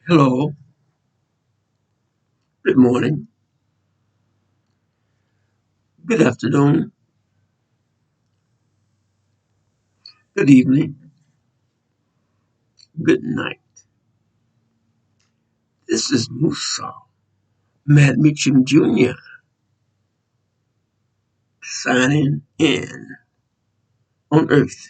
Hello, good morning, good afternoon, good evening, good night. This is Musa Mad Meacham Jr. signing in on Earth,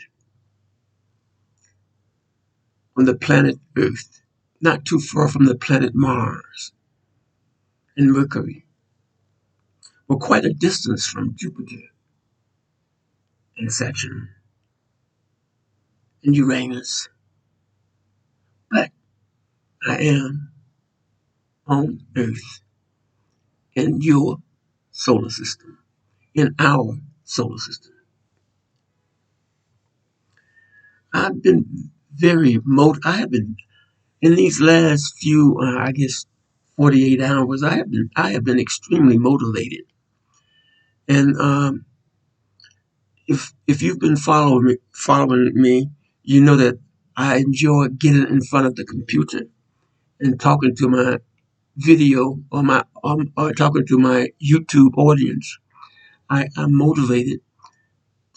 on the planet Earth, not too far from the planet Mars and Mercury. We're quite a distance from Jupiter and Saturn and Uranus, but I am on Earth in your solar system, in our solar system. I've been I have been in these last few, I guess, 48 hours. I have been extremely motivated, and if you've been following me, you know that I enjoy getting in front of the computer and talking to my video or talking to my YouTube audience. I'm motivated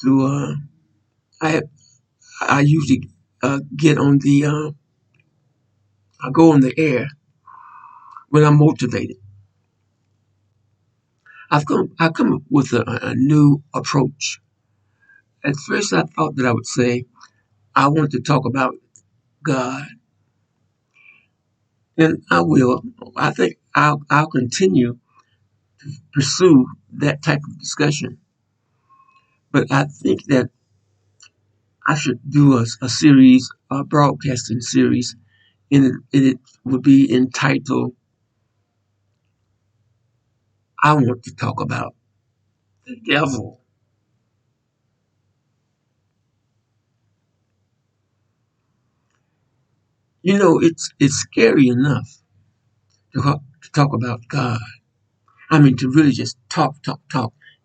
to. I I usually get on the. I go on the air when I'm motivated. I've come up with a new approach. At first, I thought that I would say I want to talk about God, and I will. I think I'll continue to pursue that type of discussion. But I think that I should do a series, a broadcasting series, and it would be entitled "I Want to Talk About the Devil." You know, it's scary enough to talk about God. I mean, to really just talk,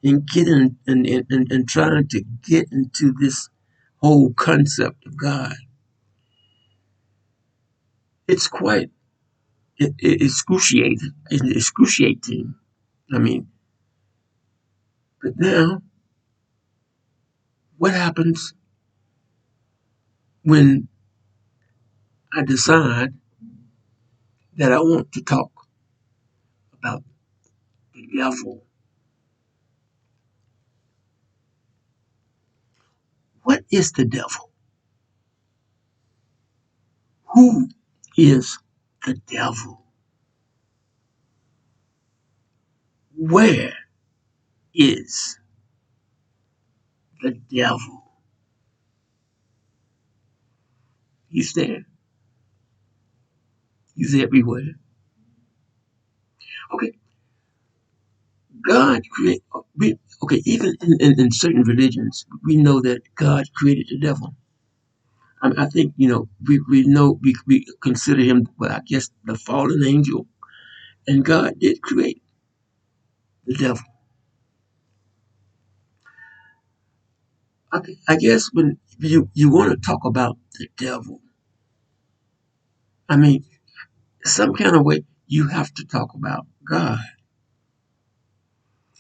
and get in and trying to get into this whole concept of God. It's quite excruciating. I mean, but now, what happens when I decide that I want to talk about the devil? What is the devil? Who is the devil? Where is the devil? He's there. He's everywhere. Okay, God create okay, even in certain religions, we know that God created the devil. I think, we know we consider him, well, I guess, the fallen angel, and God did create the devil. I guess when you want to talk about the devil, I mean, some kind of way you have to talk about God.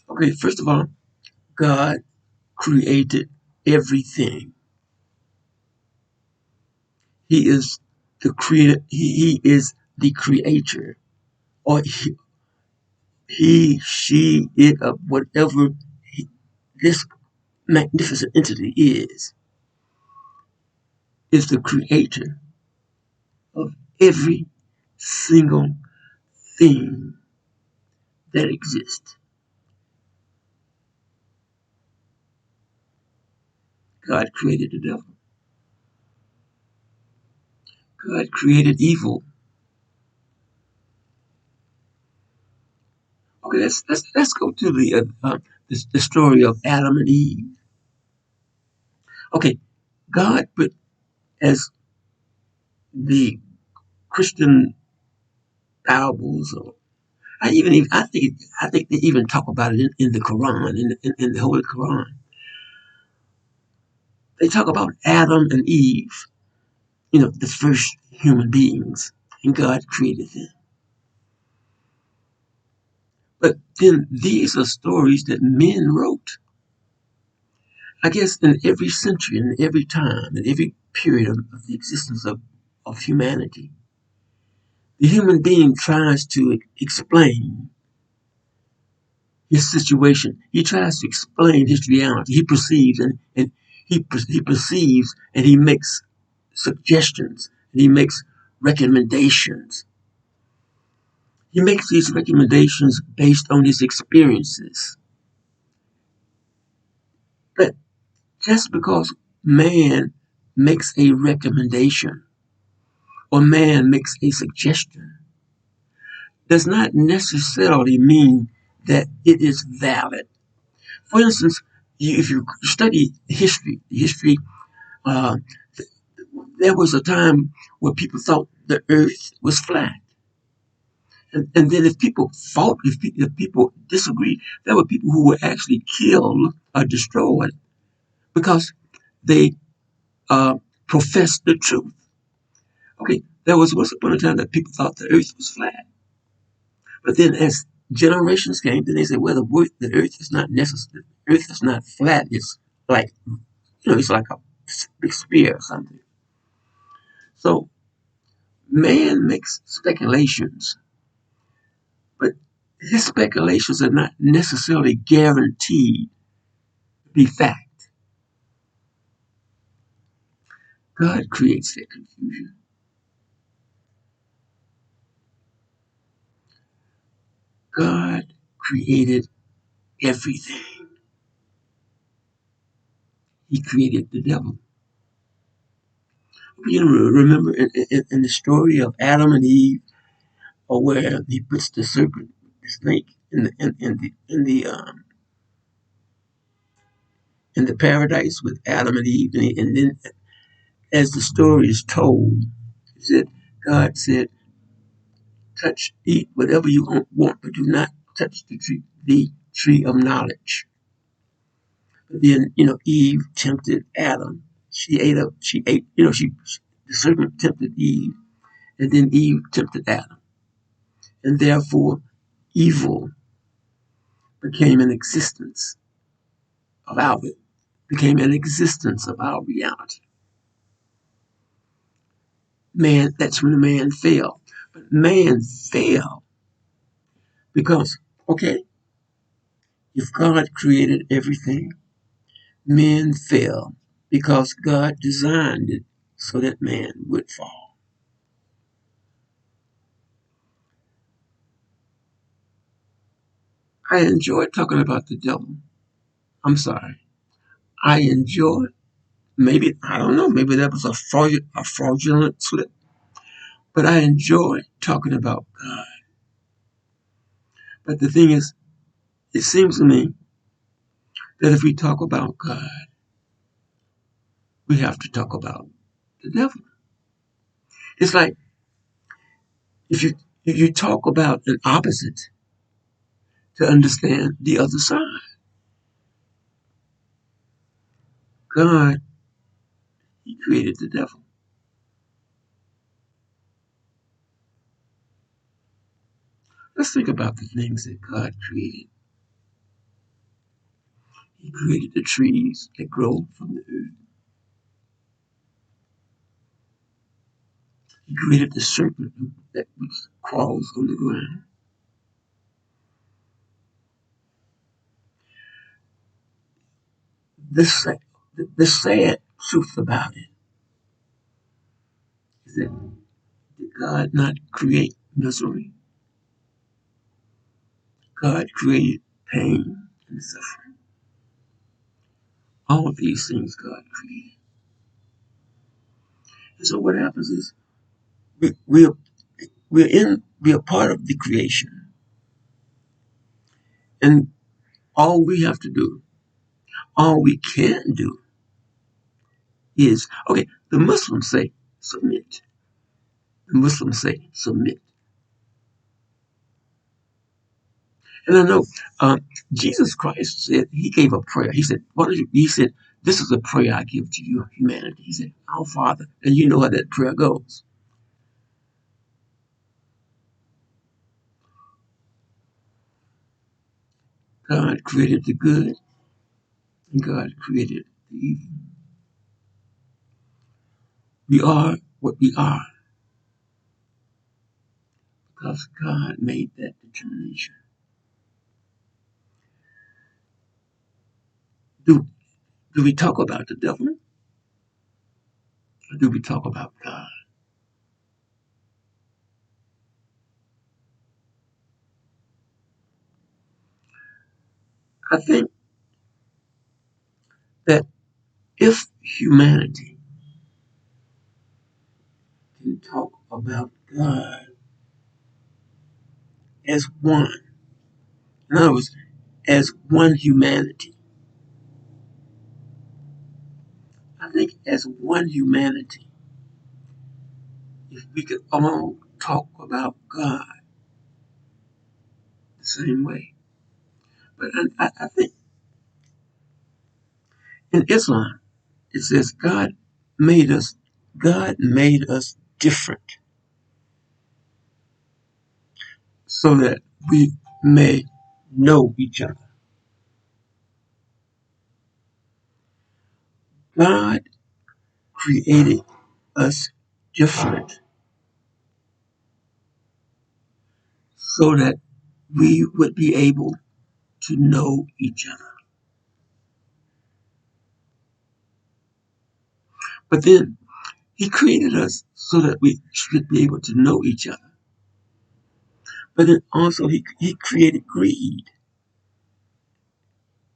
Okay, first of all, God created everything. He is the creator. He is the creator, or she, it, whatever this magnificent entity is the creator of every single thing that exists. God created the devil. God created evil. Okay, let's go to the story of Adam and Eve. Okay, God put, as the Christian Bibles, or I think they even talk about it in the Quran, in the Holy Quran. They talk about Adam and Eve. The first human beings, and God created them. But then these are stories that men wrote. I guess in every century, in every time, in every period of the existence of humanity, the human being tries to explain his situation. He tries to explain his reality. He perceives and he perceives and he makes suggestions and he makes recommendations. He makes these recommendations based on his experiences. But just because man makes a recommendation or man makes a suggestion does not necessarily mean that it is valid. For instance, if you study history, uh, there was a time where people thought the earth was flat. And then if people fought, if people disagreed, there were people who were actually killed or destroyed because they uh, professed the truth. Okay, there was once upon a time that people thought the earth was flat. But then as generations came, then they said, well, the earth is not necessary. The earth is not flat. It's like, it's like a big sphere or something. So man makes speculations, but his speculations are not necessarily guaranteed to be fact. God creates that confusion. God created everything. He created the devil. You remember in the story of Adam and Eve, or where he puts the serpent, the snake, in the paradise with Adam and Eve, and then as the story is told, he said, God said, touch, eat whatever you want, but do not touch the tree of knowledge. But then, Eve tempted Adam. The serpent tempted Eve, and then Eve tempted Adam. And therefore, evil became an existence of our reality. Man, that's when man fell. But man fell because, okay, if God created everything, men fell because God designed it so that man would fall. I enjoy talking about the devil. I'm sorry. I enjoy, maybe, I don't know, maybe that was a fraudulent slip, but I enjoy talking about God. But the thing is, it seems to me that if we talk about God, we have to talk about the devil. It's like if you talk about an opposite to understand the other side. God, he created the devil. Let's think about the things that God created. He created the trees that grow from the earth. He created the serpent that which crawls on the ground. The, the sad truth about it is that did God not create misery? God created pain and suffering. All of these things God created. And so what happens is we, we are part of the creation. And all we have to do, all we can do is, okay, the Muslims say submit. The Muslims say submit. And I know Jesus Christ said, he gave a prayer. He said, he said, this is a prayer I give to you, humanity. He said, our Father, and you know how that prayer goes. God created the good and God created the evil. We are what we are because God made that determination. Do, do we talk about the devil or do we talk about God? I think that if humanity can talk about God as one, in other words, as one humanity, I think as one humanity, if we could all talk about God the same way. But I think in Islam, it says made us, God made us different so that we may know each other. God created us different so that we would be able to know each other. But then he created us so that we should be able to know each other. But then also he created greed.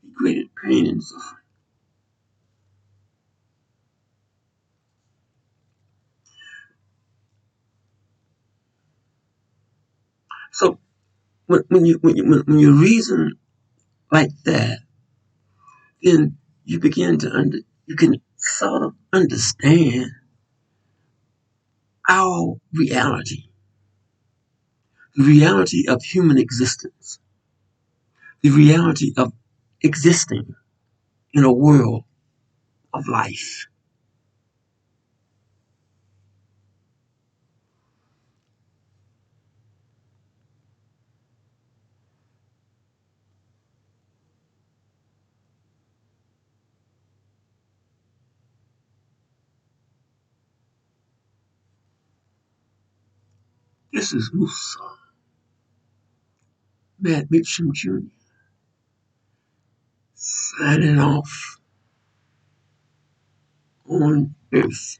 He created pain and suffering. So when you reason like that, then you begin to you can sort of understand our reality, the reality of human existence, the reality of existing in a world of life. This is Musa, Matt Mitchum Jr., signing off on Earth.